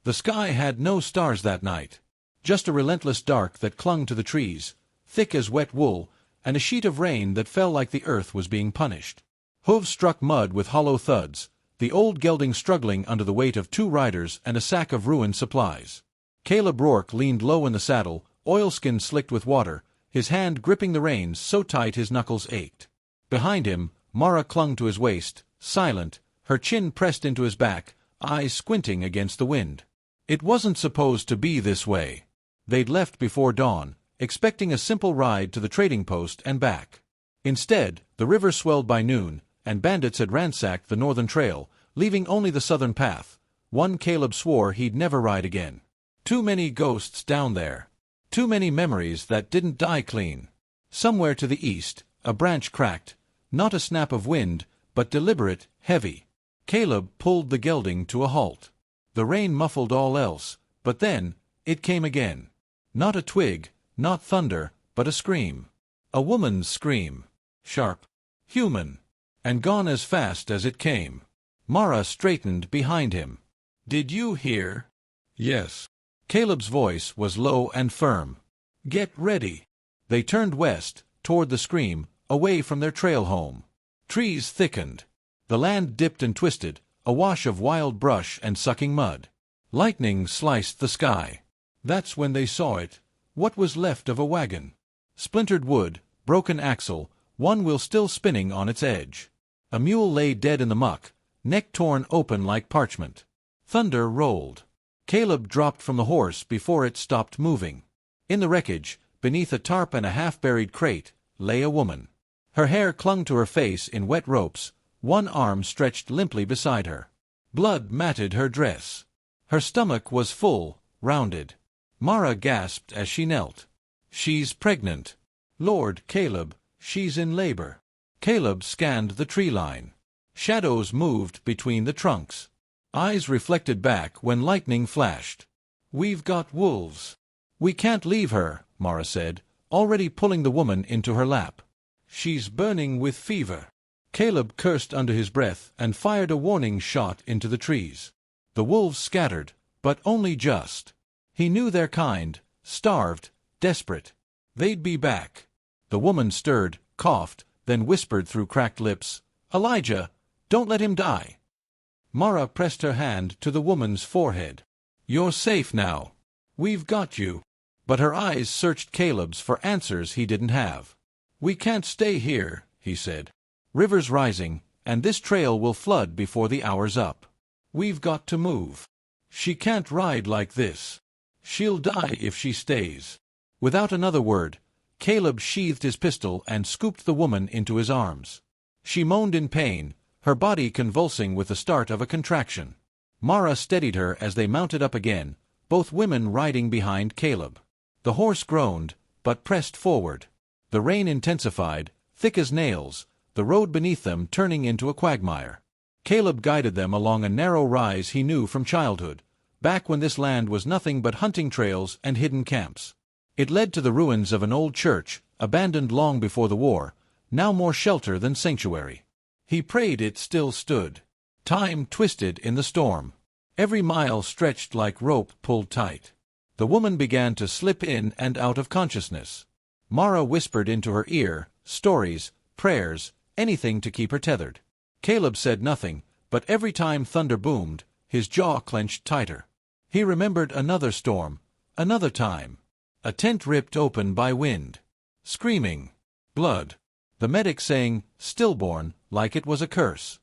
The sky had no stars that night. Just a relentless dark that clung to the trees, thick as wet wool, and a sheet of rain that fell like the earth was being punished. Hooves struck mud with hollow thuds, the old gelding struggling under the weight of 2 riders and a sack of ruined supplies. Caleb Rourke leaned low in the saddle, oilskin slicked with water, his hand gripping the reins so tight his knuckles ached. Behind him, Mara clung to his waist, silent, her chin pressed into his back, eyes squinting against the wind. It wasn't supposed to be this way. They'd left before dawn, expecting a simple ride to the trading post and back. Instead, the river swelled by noon, and bandits had ransacked the northern trail, leaving only the southern path, one Caleb swore he'd never ride again. Too many ghosts down there. Too many memories that didn't die clean. Somewhere to the east, a branch cracked, not a snap of wind, but deliberate, heavy. Caleb pulled the gelding to a halt. The rain muffled all else, but then, it came again. Not a twig, not thunder, but a scream. A woman's scream. Sharp. Human. And gone as fast as it came. Mara straightened behind him. "Did you hear?" "Yes." Caleb's voice was low and firm. "Get ready." They turned west, toward the scream, away from their trail home. Trees thickened. The land dipped and twisted, a wash of wild brush and sucking mud. Lightning sliced the sky. That's when they saw it, what was left of a wagon. Splintered wood, broken axle, one wheel still spinning on its edge. A mule lay dead in the muck, neck torn open like parchment. Thunder rolled. Caleb dropped from the horse before it stopped moving. In the wreckage, beneath a tarp and a half-buried crate, lay a woman. Her hair clung to her face in wet ropes, one arm stretched limply beside her. Blood matted her dress. Her stomach was full, rounded. Mara gasped as she knelt. "She's pregnant. Lord, Caleb, she's in labor." Caleb scanned the tree line. Shadows moved between the trunks. Eyes reflected back when lightning flashed. "We've got wolves." "We can't leave her," Mara said, already pulling the woman into her lap. "She's burning with fever." Caleb cursed under his breath and fired a warning shot into the trees. The wolves scattered, but only just. He knew their kind, starved, desperate. They'd be back. The woman stirred, coughed, then whispered through cracked lips, "Elijah, don't let him die." Mara pressed her hand to the woman's forehead. "You're safe now. We've got you." But her eyes searched Caleb's for answers he didn't have. "We can't stay here," he said. "River's rising, and this trail will flood before the hour's up. We've got to move. She can't ride like this. She'll die if she stays." Without another word, Caleb sheathed his pistol and scooped the woman into his arms. She moaned in pain, her body convulsing with the start of a contraction. Mara steadied her as they mounted up again, both women riding behind Caleb. The horse groaned, but pressed forward. The rain intensified, thick as nails, the road beneath them turning into a quagmire. Caleb guided them along a narrow rise he knew from childhood, back when this land was nothing but hunting trails and hidden camps. It led to the ruins of an old church, abandoned long before the war, now more shelter than sanctuary. He prayed it still stood. Time twisted in the storm. Every mile stretched like rope pulled tight. The woman began to slip in and out of consciousness. Mara whispered into her ear, stories, prayers, anything to keep her tethered. Caleb said nothing, but every time thunder boomed, his jaw clenched tighter. He remembered another storm, another time. A tent ripped open by wind. Screaming. Blood. The medic saying, "Stillborn," like it was a curse.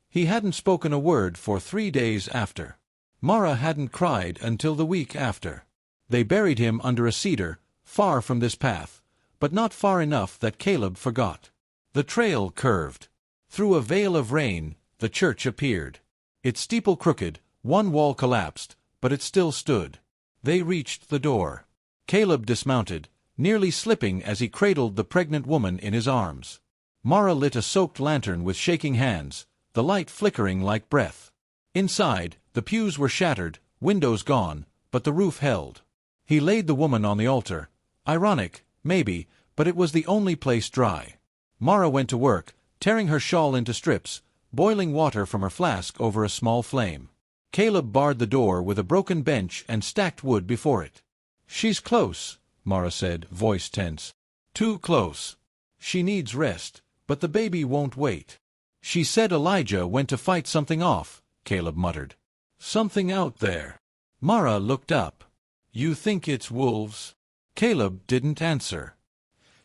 He hadn't spoken a word for 3 days after. Mara hadn't cried until the week after. They buried him under a cedar, far from this path, but not far enough that Caleb forgot. The trail curved. Through a veil of rain, the church appeared. Its steeple crooked, one wall collapsed, but it still stood. They reached the door. Caleb dismounted, nearly slipping as he cradled the pregnant woman in his arms. Mara lit a soaked lantern with shaking hands, the light flickering like breath. Inside, the pews were shattered, windows gone, but the roof held. He laid the woman on the altar. Ironic, maybe, but it was the only place dry. Mara went to work, tearing her shawl into strips, boiling water from her flask over a small flame. Caleb barred the door with a broken bench and stacked wood before it. "She's close," Mara said, voice tense. "Too close. She needs rest, but the baby won't wait." "She said Elijah went to fight something off," Caleb muttered. "Something out there." Mara looked up. "You think it's wolves?" Caleb didn't answer.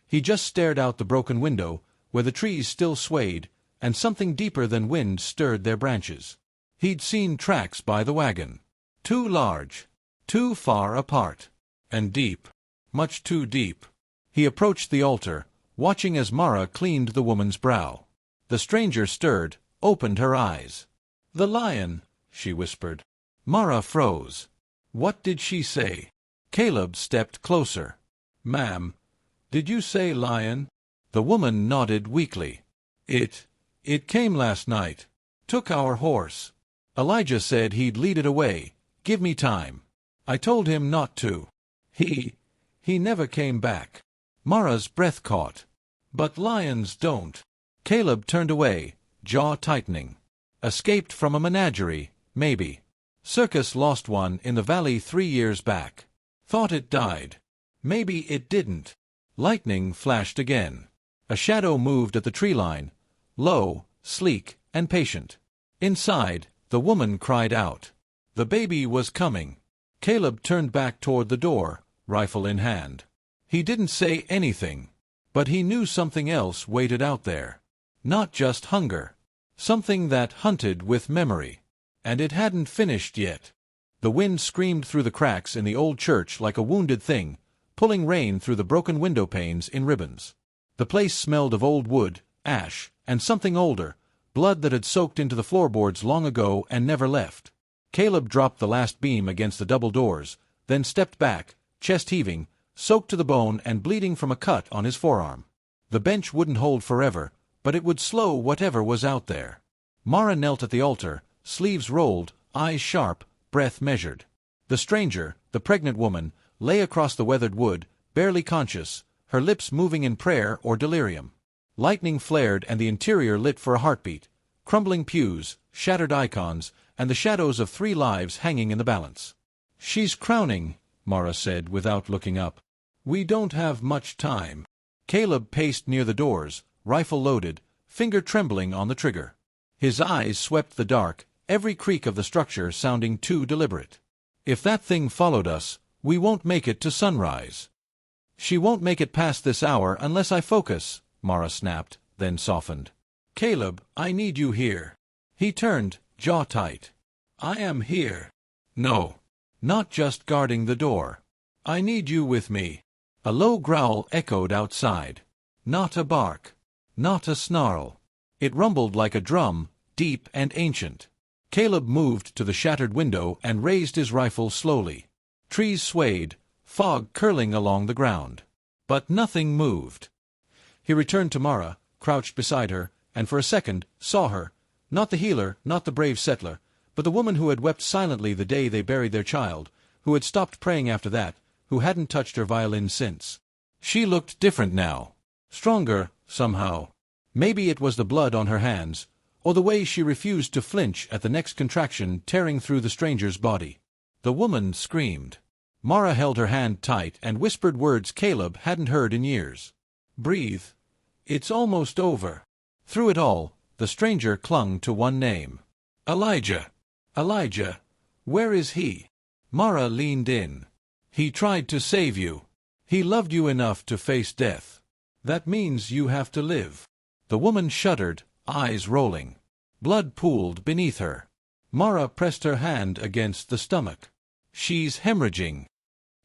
He just stared out the broken window, where the trees still swayed, and something deeper than wind stirred their branches. He'd seen tracks by the wagon. Too large, too far apart, and deep, much too deep. He approached the altar, watching as Mara cleaned the woman's brow. The stranger stirred, opened her eyes. "The lion," she whispered. Mara froze. What did she say? Caleb stepped closer. "Ma'am, did you say lion?" The woman nodded weakly. It came last night. Took our horse. Elijah said he'd lead it away. Give me time. I told him not to. He never came back." Mara's breath caught. "But lions don't." Caleb turned away, jaw tightening. "Escaped from a menagerie, maybe. Circus lost one in the valley 3 years back. Thought it died. Maybe it didn't." Lightning flashed again. A shadow moved at the tree line, low, sleek, and patient. Inside, the woman cried out. The baby was coming. Caleb turned back toward the door, rifle in hand. He didn't say anything, but he knew something else waited out there. Not just hunger. Something that hunted with memory. And it hadn't finished yet. The wind screamed through the cracks in the old church like a wounded thing, pulling rain through the broken window panes in ribbons. The place smelled of old wood, ash, and something older, blood that had soaked into the floorboards long ago and never left. Caleb dropped the last beam against the double doors, then stepped back, chest heaving, soaked to the bone and bleeding from a cut on his forearm. The bench wouldn't hold forever, but it would slow whatever was out there. Mara knelt at the altar, sleeves rolled, eyes sharp, breath measured. The stranger, the pregnant woman, lay across the weathered wood, barely conscious, her lips moving in prayer or delirium. Lightning flared and the interior lit for a heartbeat, crumbling pews, shattered icons, and the shadows of 3 lives hanging in the balance. "She's crowning," Mara said without looking up. "We don't have much time." Caleb paced near the doors, rifle loaded, finger trembling on the trigger. His eyes swept the dark, every creak of the structure sounding too deliberate. "If that thing followed us, we won't make it to sunrise." "She won't make it past this hour unless I focus," Mara snapped, then softened. "Caleb, I need you here." He turned, jaw tight. "I am here." "No. Not just guarding the door. I need you with me." A low growl echoed outside. Not a bark. Not a snarl. It rumbled like a drum, deep and ancient. Caleb moved to the shattered window and raised his rifle slowly. Trees swayed, fog curling along the ground. But nothing moved. He returned to Mara, crouched beside her, and for a second saw her, not the healer, not the brave settler, but the woman who had wept silently the day they buried their child, who had stopped praying after that, who hadn't touched her violin since. She looked different now. Stronger, somehow. Maybe it was the blood on her hands, or the way she refused to flinch at the next contraction tearing through the stranger's body. The woman screamed. Mara held her hand tight and whispered words Caleb hadn't heard in years. "Breathe. It's almost over." Through it all, the stranger clung to one name. "Elijah. Elijah. Where is he?" Mara leaned in. "He tried to save you. He loved you enough to face death. That means you have to live." The woman shuddered, eyes rolling. Blood pooled beneath her. Mara pressed her hand against the stomach. "She's hemorrhaging."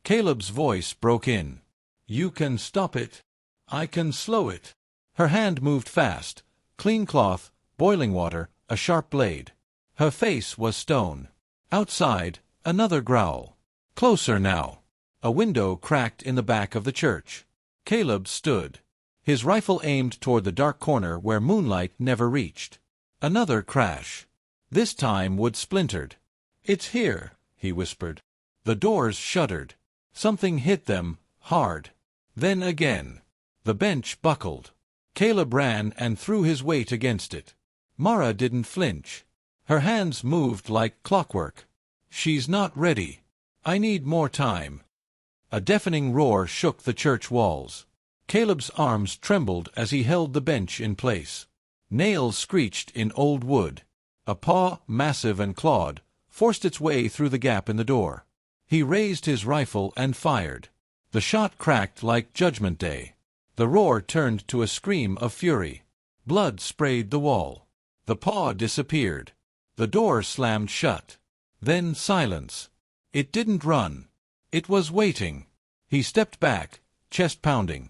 Caleb's voice broke in. "You can stop it. I can slow it." Her hand moved fast. Clean cloth, boiling water, a sharp blade. Her face was stone. Outside, another growl. Closer now. A window cracked in the back of the church. Caleb stood. His rifle aimed toward the dark corner where moonlight never reached. Another crash. This time wood splintered. "It's here," he whispered. The doors shuddered. Something hit them, hard. Then again. The bench buckled. Caleb ran and threw his weight against it. Mara didn't flinch. Her hands moved like clockwork. "She's not ready. I need more time." A deafening roar shook the church walls. Caleb's arms trembled as he held the bench in place. Nails screeched in old wood. A paw, massive and clawed, forced its way through the gap in the door. He raised his rifle and fired. The shot cracked like Judgment Day. The roar turned to a scream of fury. Blood sprayed the wall. The paw disappeared. The door slammed shut. Then silence. It didn't run. It was waiting. He stepped back, chest pounding.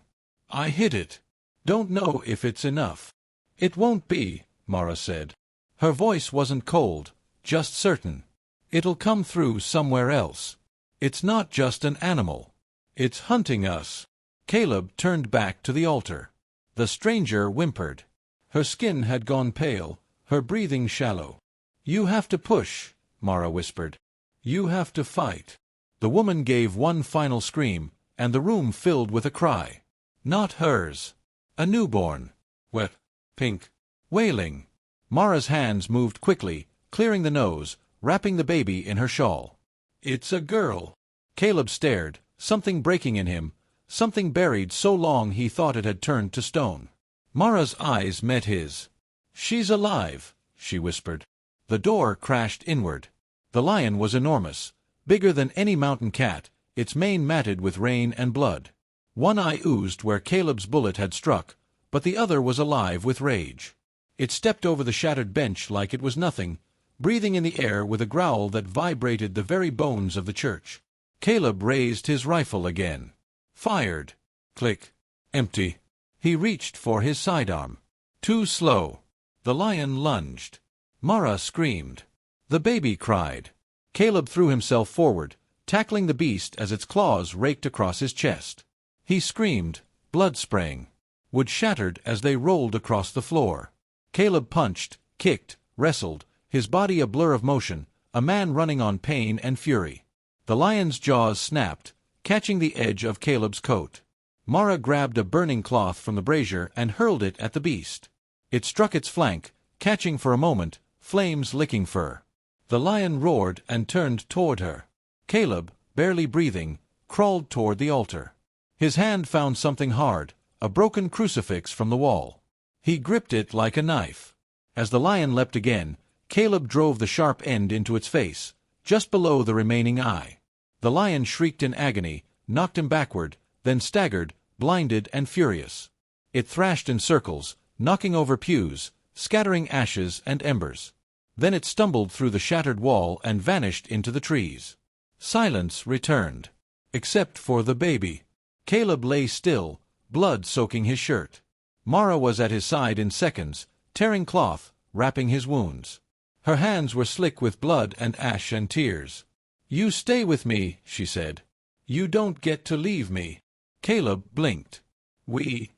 "I hit it. Don't know if it's enough." "It won't be," Mara said. Her voice wasn't cold, just certain. "It'll come through somewhere else. It's not just an animal. It's hunting us." Caleb turned back to the altar. The stranger whimpered. Her skin had gone pale, her breathing shallow. "You have to push," Mara whispered. "You have to fight." The woman gave one final scream, and the room filled with a cry. Not hers. A newborn. Wet, pink, wailing. Mara's hands moved quickly, clearing the nose, wrapping the baby in her shawl. "It's a girl." Caleb stared, something breaking in him, something buried so long he thought it had turned to stone. Mara's eyes met his. "She's alive," she whispered. The door crashed inward. The lion was enormous, bigger than any mountain cat, its mane matted with rain and blood. One eye oozed where Caleb's bullet had struck, but the other was alive with rage. It stepped over the shattered bench like it was nothing, breathing in the air with a growl that vibrated the very bones of the church. Caleb raised his rifle again. Fired. Click. Empty. He reached for his sidearm. Too slow. The lion lunged. Mara screamed. The baby cried. Caleb threw himself forward, tackling the beast as its claws raked across his chest. He screamed, blood spraying. Wood shattered as they rolled across the floor. Caleb punched, kicked, wrestled, his body a blur of motion, a man running on pain and fury. The lion's jaws snapped, catching the edge of Caleb's coat. Mara grabbed a burning cloth from the brazier and hurled it at the beast. It struck its flank, catching for a moment, flames licking fur. The lion roared and turned toward her. Caleb, barely breathing, crawled toward the altar. His hand found something hard, a broken crucifix from the wall. He gripped it like a knife. As the lion leapt again, Caleb drove the sharp end into its face, just below the remaining eye. The lion shrieked in agony, knocked him backward, then staggered, blinded and furious. It thrashed in circles, knocking over pews, scattering ashes and embers. Then it stumbled through the shattered wall and vanished into the trees. Silence returned. Except for the baby. Caleb lay still, blood soaking his shirt. Mara was at his side in seconds, tearing cloth, wrapping his wounds. Her hands were slick with blood and ash and tears. "You stay with me," she said. "You don't get to leave me." Caleb blinked. We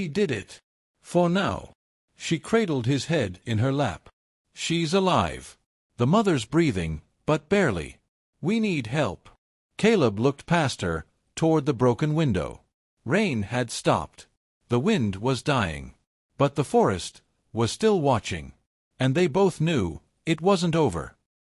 did it. For now." She cradled his head in her lap. "She's alive. The mother's breathing, but barely. We need help." Caleb looked past her, toward the broken window. Rain had stopped. The wind was dying. But the forest was still watching. And they both knew it wasn't over.